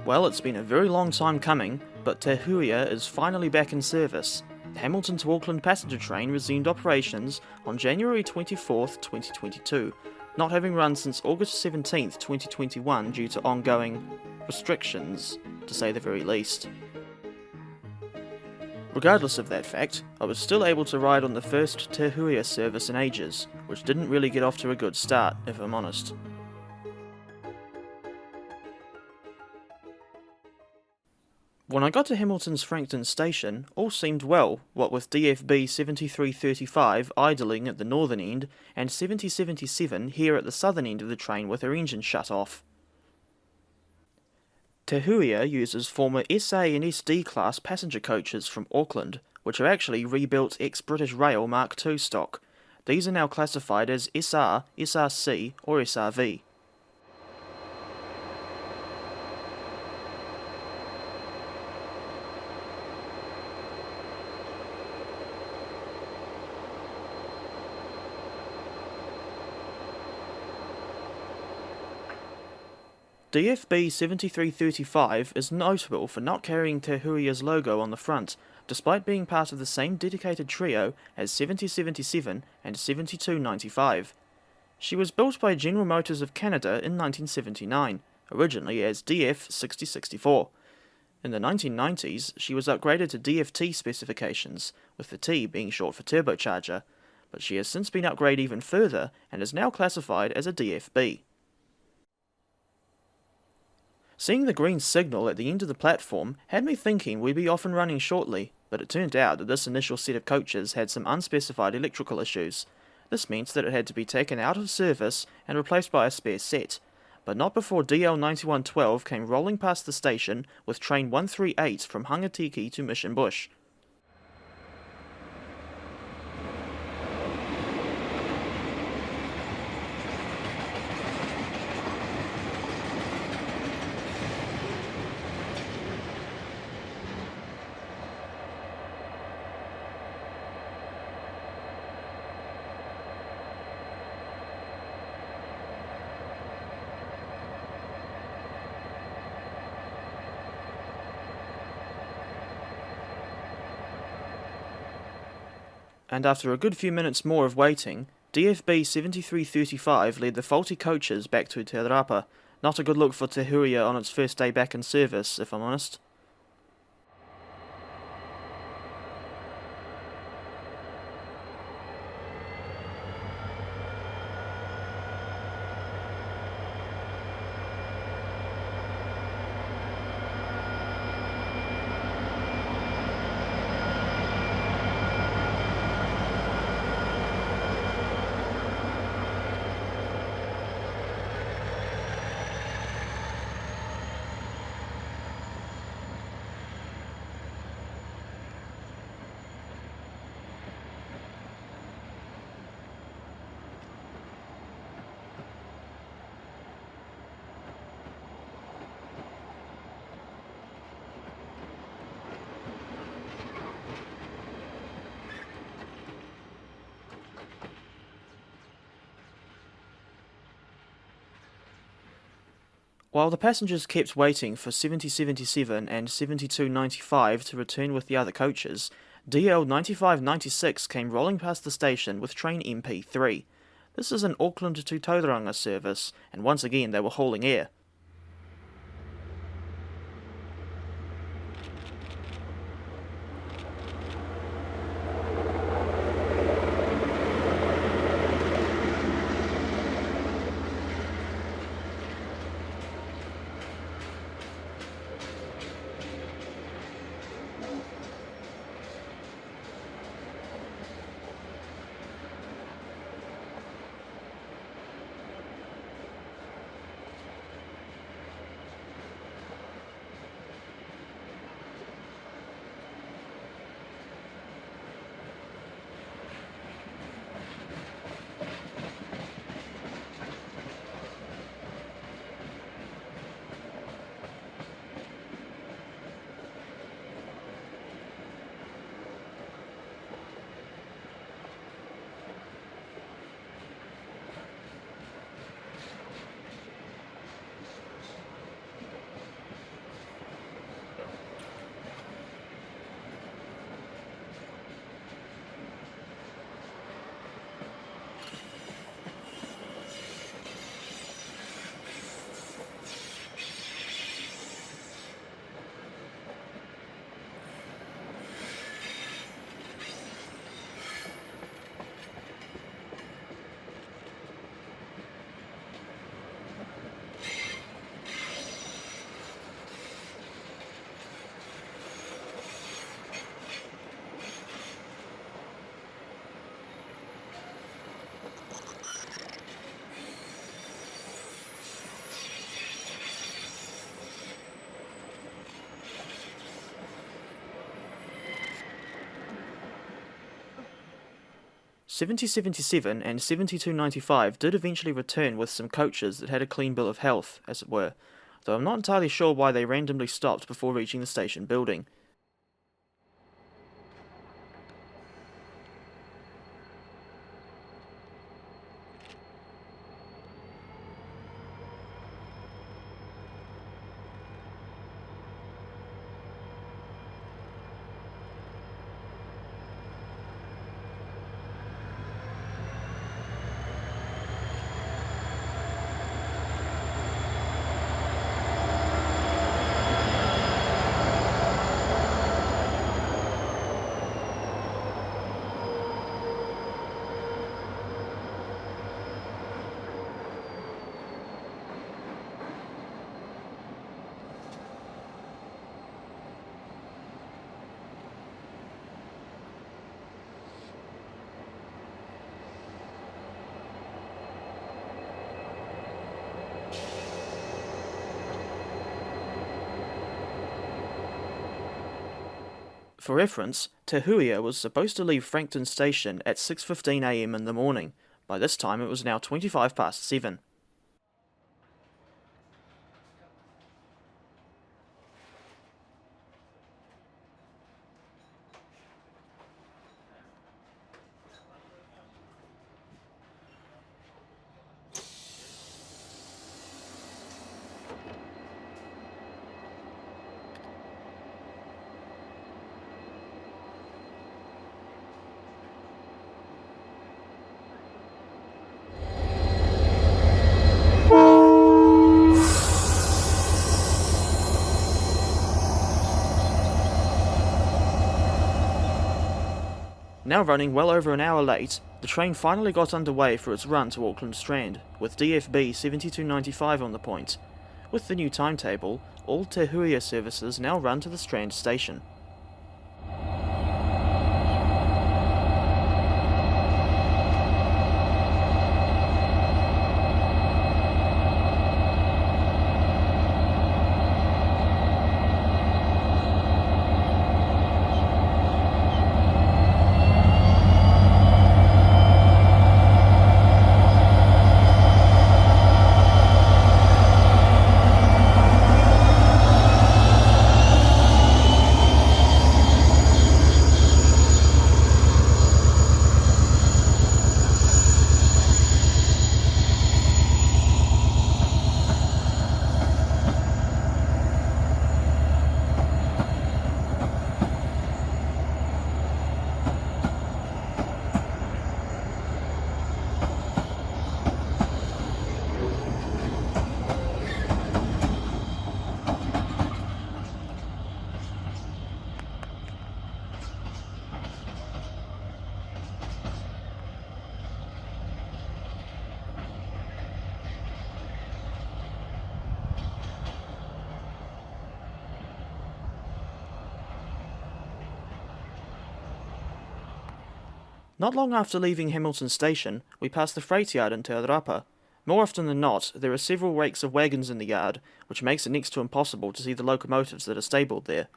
Well, it's been a very long time coming, but Te Huia is finally back in service. The Hamilton to Auckland passenger train resumed operations on January 24th, 2022, not having run since August 17th, 2021 due to ongoing restrictions, to say the very least. Regardless of that fact, I was still able to ride on the first Te Huia service in ages, which didn't really get off to a good start, if I'm honest. When I got to Hamilton's Frankton station, all seemed well, what with DFB 7335 idling at the northern end and 7077 here at the southern end of the train with her engine shut off. Te Huia uses former SA and SD class passenger coaches from Auckland, which are actually rebuilt ex-British Rail Mk2 stock. These are now classified as SR, SRC or SRV. DFB 7335 is notable for not carrying Te Huia's logo on the front, despite being part of the same dedicated trio as 7077 and 7295. She was built by General Motors of Canada in 1979, originally as DF 6064. In the 1990s, she was upgraded to DFT specifications, with the T being short for turbocharger, but she has since been upgraded even further and is now classified as a DFB. Seeing the green signal at the end of the platform had me thinking we'd be off and running shortly, but it turned out that this initial set of coaches had some unspecified electrical issues. This meant that it had to be taken out of service and replaced by a spare set, but not before DL9112 came rolling past the station with train 138 from Hangatiki to Mission Bush. And after a good few minutes more of waiting, DFB 7335 led the faulty coaches back to Te Rapa. Not a good look for Te Huia on its first day back in service, if I'm honest. While the passengers kept waiting for 7077 and 7295 to return with the other coaches, DL9596 came rolling past the station with train MP3. This is an Auckland to Tauranga service, and once again they were hauling air. 7077 and 7295 did eventually return with some coaches that had a clean bill of health, as it were, though I'm not entirely sure why they randomly stopped before reaching the station building. For reference, Te Huia was supposed to leave Frankton Station at 6:15 AM in the morning. By this time it was now 25 past 7. Now running well over an hour late, the train finally got underway for its run to Auckland Strand, with DFB 7295 on the point. With the new timetable, all Te Huia services now run to the Strand station. Not long after leaving Hamilton Station, we passed the freight yard in Te Rapa. More often than not, there are several rakes of wagons in the yard, which makes it next to impossible to see the locomotives that are stabled there.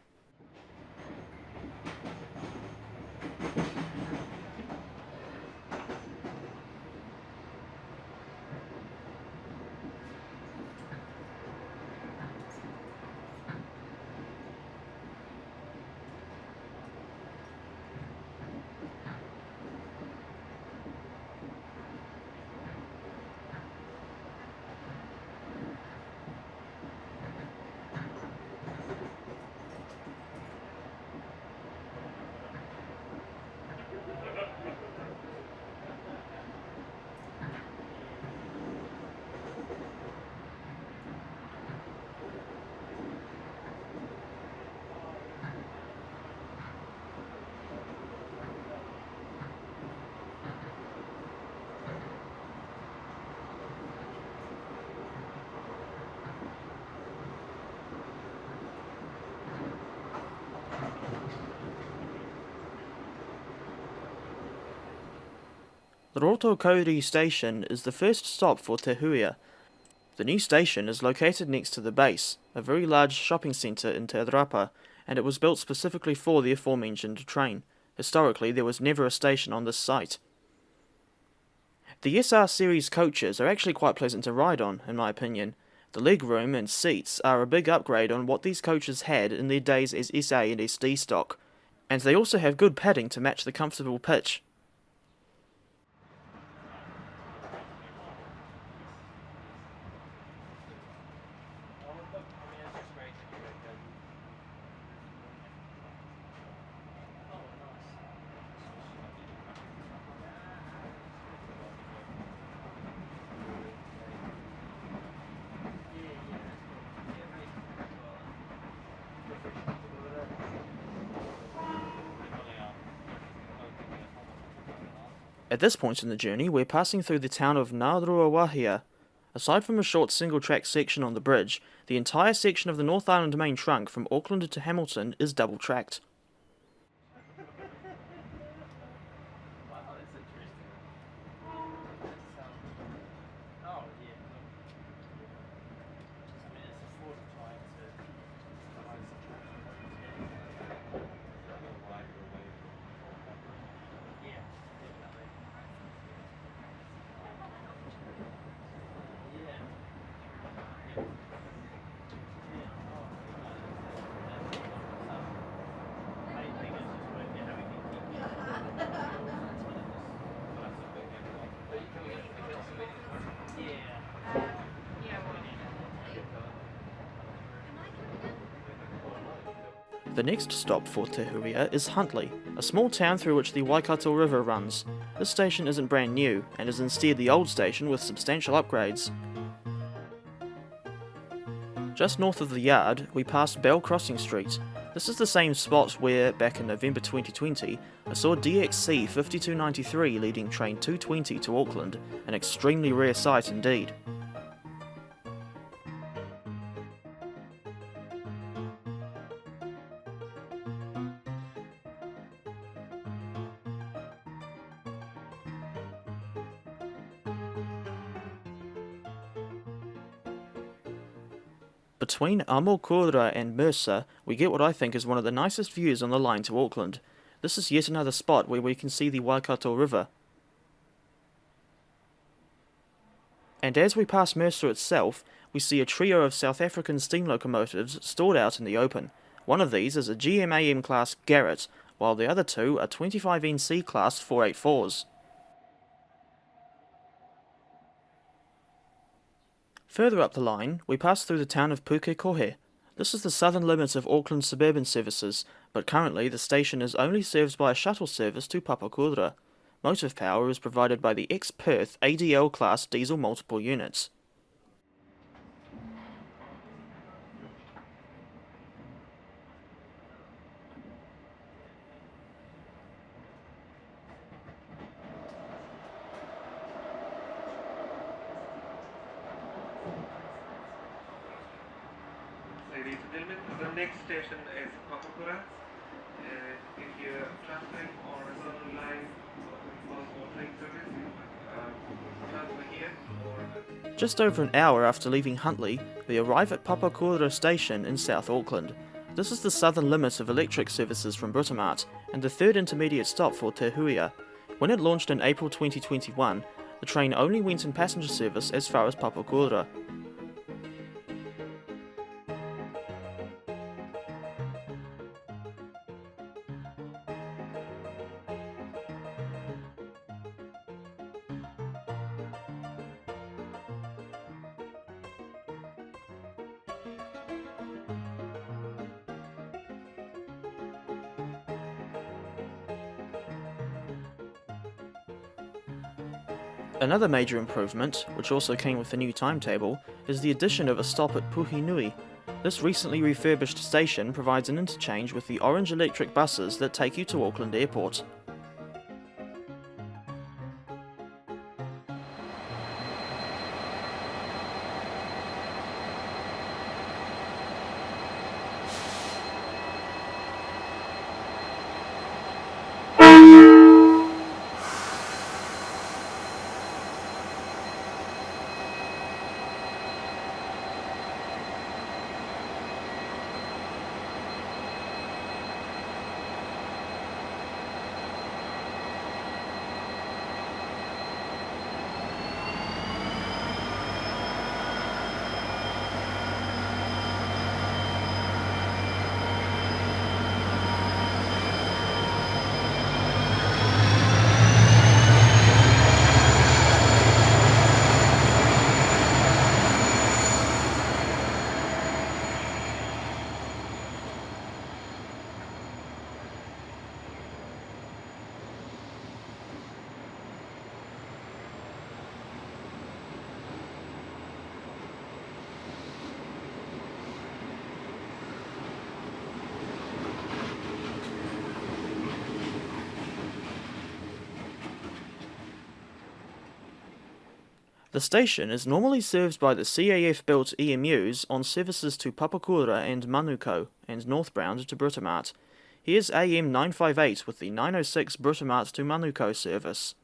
The Rotokauri station is the first stop for Te Huia. The new station is located next to the base, a very large shopping centre in Te Rapa, and it was built specifically for the aforementioned train. Historically, there was never a station on this site. The SR series coaches are actually quite pleasant to ride on, in my opinion. The legroom and seats are a big upgrade on what these coaches had in their days as SA and SD stock, and they also have good padding to match the comfortable pitch. At this point in the journey, we're passing through the town of Ngāruawāhia. Aside from a short single-track section on the bridge, the entire section of the North Island main trunk from Auckland to Hamilton is double-tracked. The next stop for Te Huia is Huntly, a small town through which the Waikato River runs. This station isn't brand new, and is instead the old station with substantial upgrades. Just north of the yard, we pass Bell Crossing Street. This is the same spot where, back in November 2020, I saw DXC 5293 leading train 220 to Auckland, an extremely rare sight indeed. Between Amokura and Mercer, we get what I think is one of the nicest views on the line to Auckland. This is yet another spot where we can see the Waikato River. And as we pass Mercer itself, we see a trio of South African steam locomotives stored out in the open. One of these is a GM-AM class Garrett, while the other two are 25NC class 484s. Further up the line, we pass through the town of Pukekohe. This is the southern limit of Auckland suburban services, but currently the station is only served by a shuttle service to Papakura. Motive power is provided by the ex-Perth ADL class diesel multiple units. Ladies and gentlemen, the next station is Papakura. If you're transferring or reserving line for train service, transfer here or... Just over an hour after leaving Huntly, we arrive at Papakura station in South Auckland. This is the southern limit of electric services from Britomart, and the third intermediate stop for Te Huia. When it launched in April 2021, the train only went in passenger service as far as Papakura. Another major improvement, which also came with the new timetable, is the addition of a stop at Puhinui. This recently refurbished station provides an interchange with the orange electric buses that take you to Auckland Airport. The station is normally served by the CAF-built EMUs on services to Papakura and Manukau and northbound to Britomart. Here's AM 958 with the 906 Britomart to Manukau service.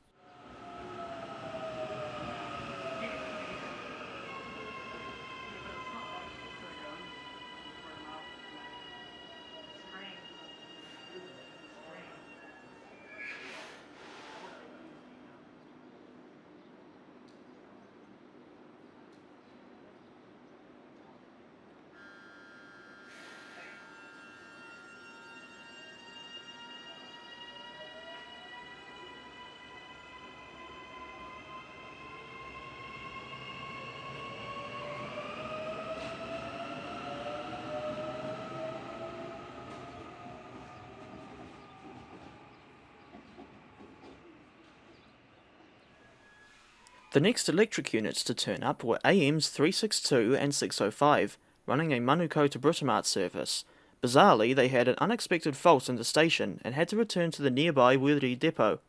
The next electric units to turn up were AMs 362 and 605, running a Manukau to Britomart service. Bizarrely, they had an unexpected fault in the station and had to return to the nearby Wiri depot.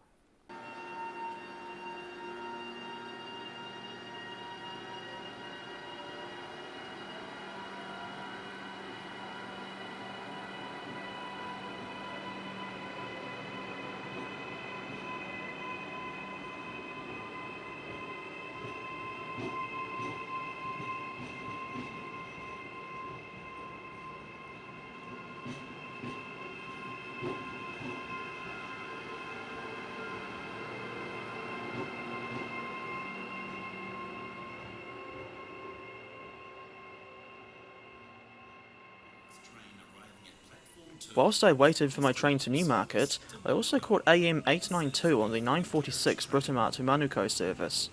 Whilst I waited for my train to Newmarket, I also caught AM 892 on the 946 Britomart to Manukau service.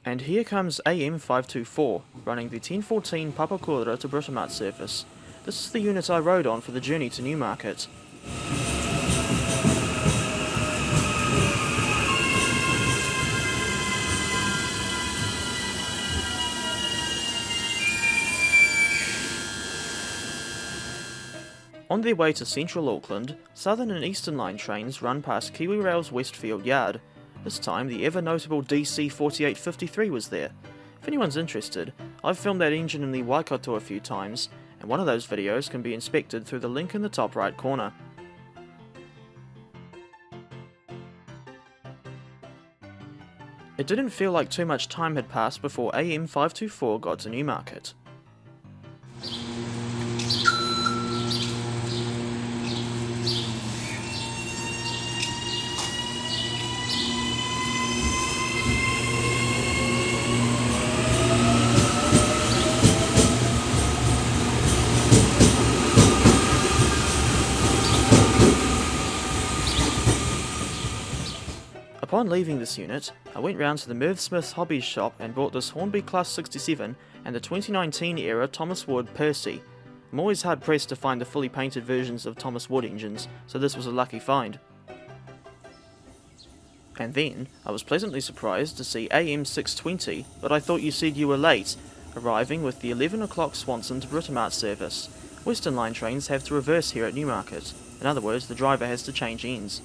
And here comes AM 524, running the 1014 Papakura to Britomart service. This is the unit I rode on for the journey to Newmarket. On their way to central Auckland, Southern and Eastern Line trains run past KiwiRail's Westfield yard. This time, the ever-notable DC 4853 was there. If anyone's interested, I've filmed that engine in the Waikato a few times, and one of those videos can be inspected through the link in the top right corner. It didn't feel like too much time had passed before AM 524 got to Newmarket. Upon leaving this unit, I went round to the Merv Smith's Hobbies shop and bought this Hornby Class 67 and the 2019 era Thomas Wood Percy. I'm always hard pressed to find the fully painted versions of Thomas Wood engines, so this was a lucky find. And then, I was pleasantly surprised to see AM 620, but I thought you said you were late, arriving with the 11 o'clock Swanson to Britomart service. Western Line trains have to reverse here at Newmarket. In other words, the driver has to change ends.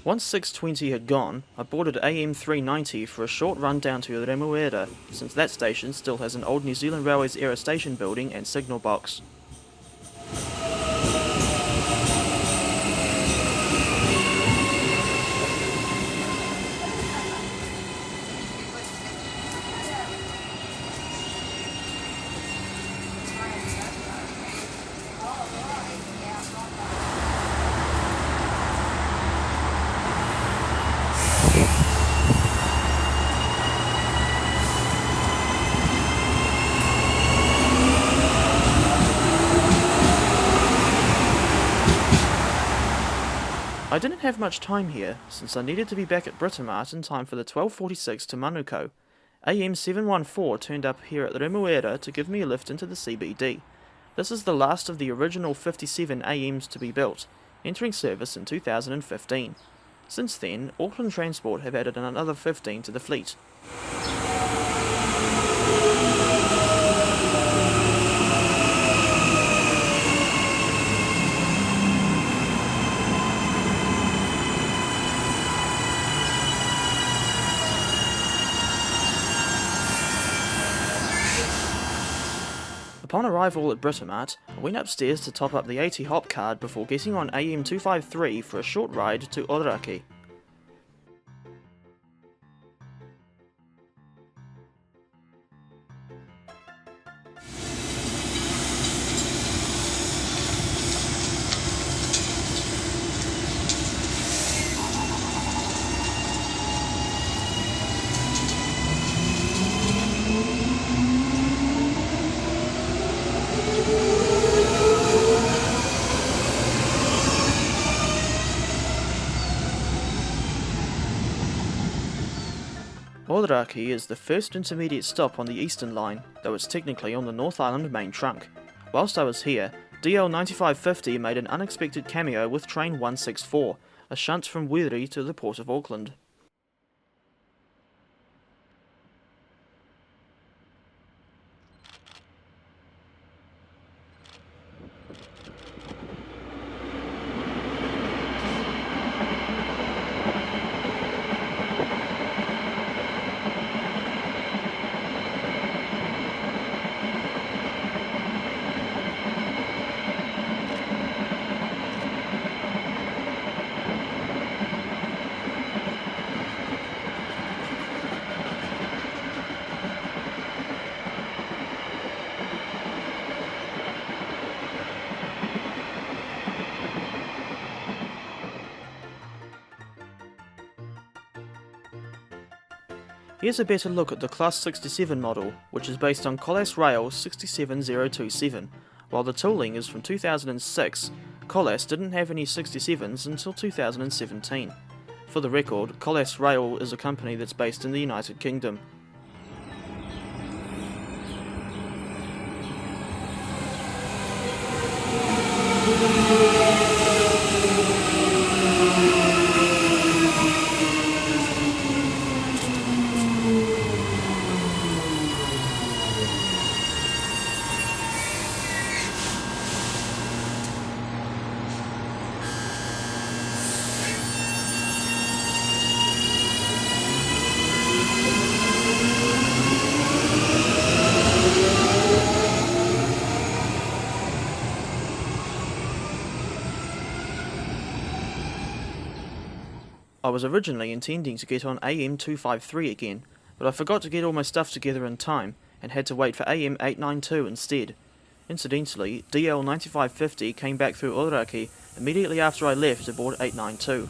Once 620 had gone, I boarded AM 390 for a short run down to Remuera, since that station still has an old New Zealand Railways era station building and signal box. I didn't have much time here, since I needed to be back at Britomart in time for the 12:46 to Manukau. AM 714 turned up here at Remuera to give me a lift into the CBD. This is the last of the original 57 AMs to be built, entering service in 2015. Since then, Auckland Transport have added another 15 to the fleet. Upon arrival at Britomart, I went upstairs to top up the 80 hop card before getting on AM 253 for a short ride to Oraki. Oraki is the first intermediate stop on the Eastern Line, though it's technically on the North Island main trunk. Whilst I was here, DL 9550 made an unexpected cameo with train 164, a shunt from Wiri to the Port of Auckland. Here's a better look at the Class 67 model, which is based on KiwiRail 67027. While the tooling is from 2006, KiwiRail didn't have any 67s until 2017. For the record, KiwiRail is a company that's based in the United Kingdom. I was originally intending to get on AM 253 again, but I forgot to get all my stuff together in time, and had to wait for AM 892 instead. Incidentally, DL 9550 came back through Oraki immediately after I left aboard 892.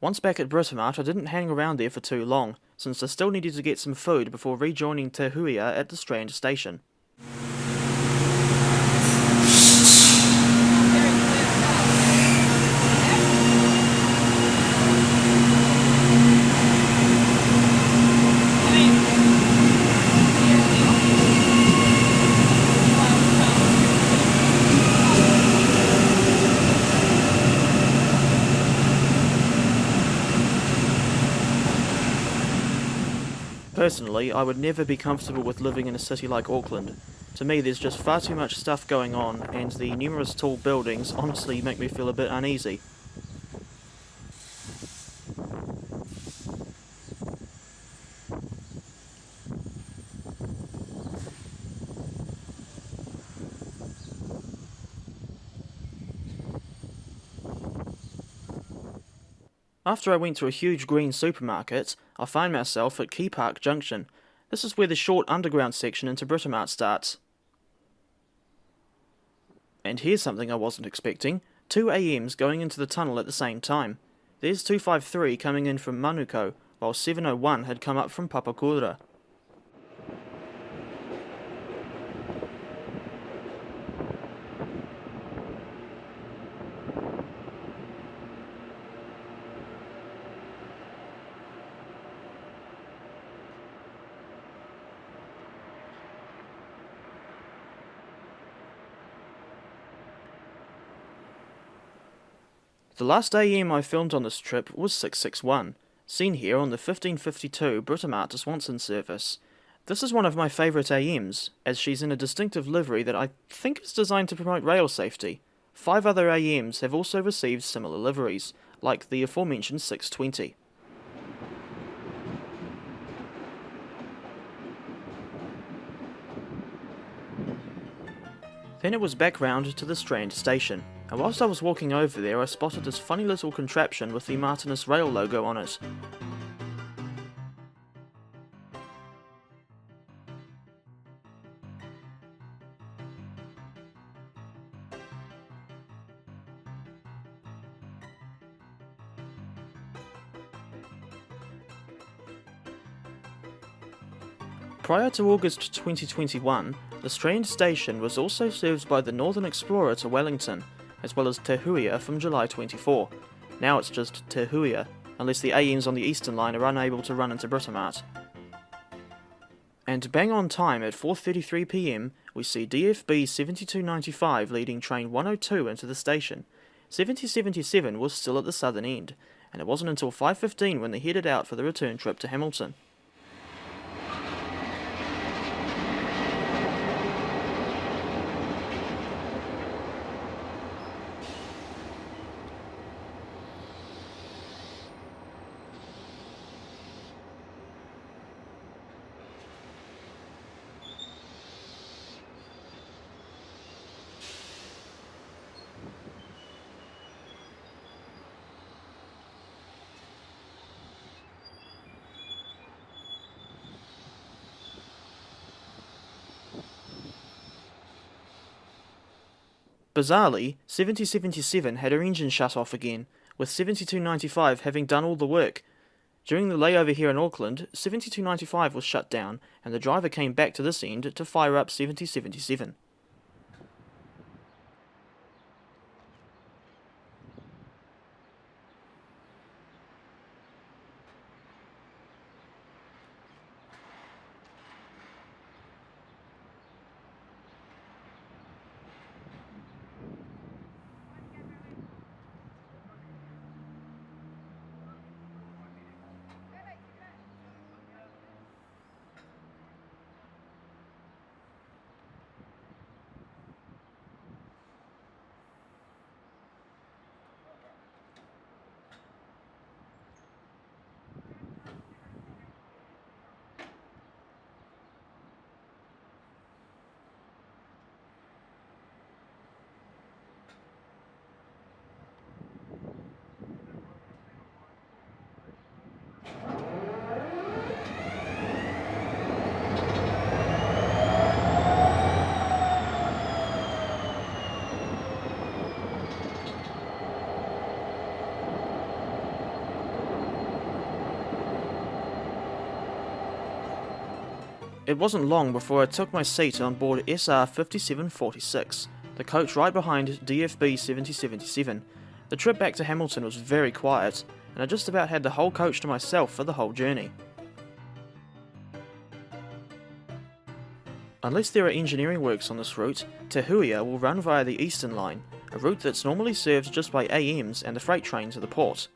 Once back at Britomart, I didn't hang around there for too long, since I still needed to get some food before rejoining Te Huia at the Strand station. Personally, I would never be comfortable with living in a city like Auckland. To me, there's just far too much stuff going on, and the numerous tall buildings honestly make me feel a bit uneasy. After I went to a huge green supermarket, I find myself at Key Park Junction. This is where the short underground section into Britomart starts. And here's something I wasn't expecting. 2 AMs going into the tunnel at the same time. There's 253 coming in from Manukau, while 701 had come up from Papakura. The last AM I filmed on this trip was 661, seen here on the 1552 Britomart to Swanson service. This is one of my favourite AMs, as she's in a distinctive livery that I think is designed to promote rail safety. 5 other AMs have also received similar liveries, like the aforementioned 620. Then it was back round to the Strand station, and whilst I was walking over there I spotted this funny little contraption with the Martinus Rail logo on it. Prior to August 2021, the Strand station was also served by the Northern Explorer to Wellington, as well as Te Huia from July 24. Now it's just Te Huia, unless the AMs on the Eastern Line are unable to run into Britomart. And bang on time at 4:33 PM, we see DFB 7295 leading train 102 into the station. 7077 was still at the southern end, and it wasn't until 5:15 when they headed out for the return trip to Hamilton. Bizarrely, 7077 had her engine shut off again, with 7295 having done all the work. During the layover here in Auckland, 7295 was shut down, and the driver came back to this end to fire up 7077. It wasn't long before I took my seat on board SR 5746, the coach right behind DFB 7077. The trip back to Hamilton was very quiet, and I just about had the whole coach to myself for the whole journey. Unless there are engineering works on this route, Te Huia will run via the Eastern Line, a route that's normally served just by AMs and the freight train to the port.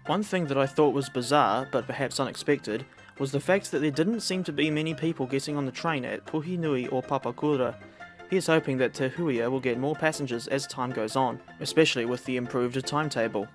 One thing that I thought was bizarre, but perhaps unexpected, was the fact that there didn't seem to be many people getting on the train at Puhinui or Papakura. Here's hoping that Te Huia will get more passengers as time goes on, especially with the improved timetable.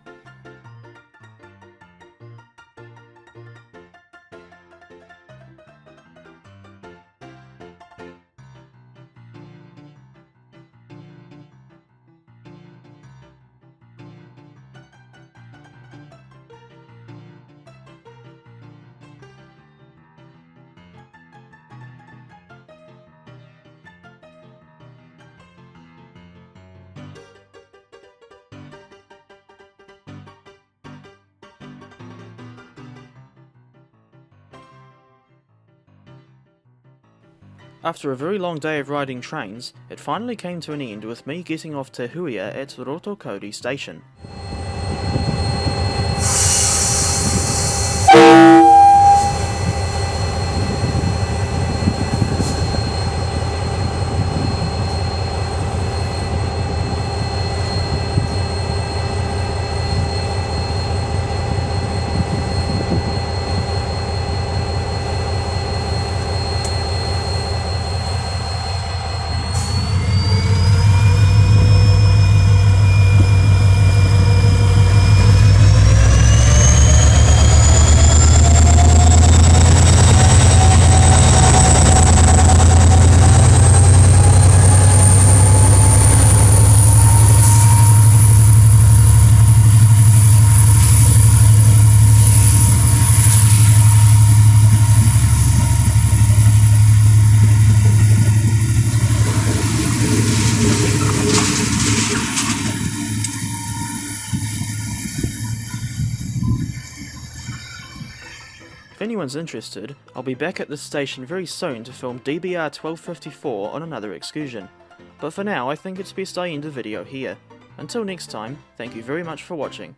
After a very long day of riding trains, it finally came to an end with me getting off Te Huia at Rotokori station. If anyone's interested, I'll be back at this station very soon to film DBR 1254 on another excursion. But for now, I think it's best I end the video here. Until next time, thank you very much for watching.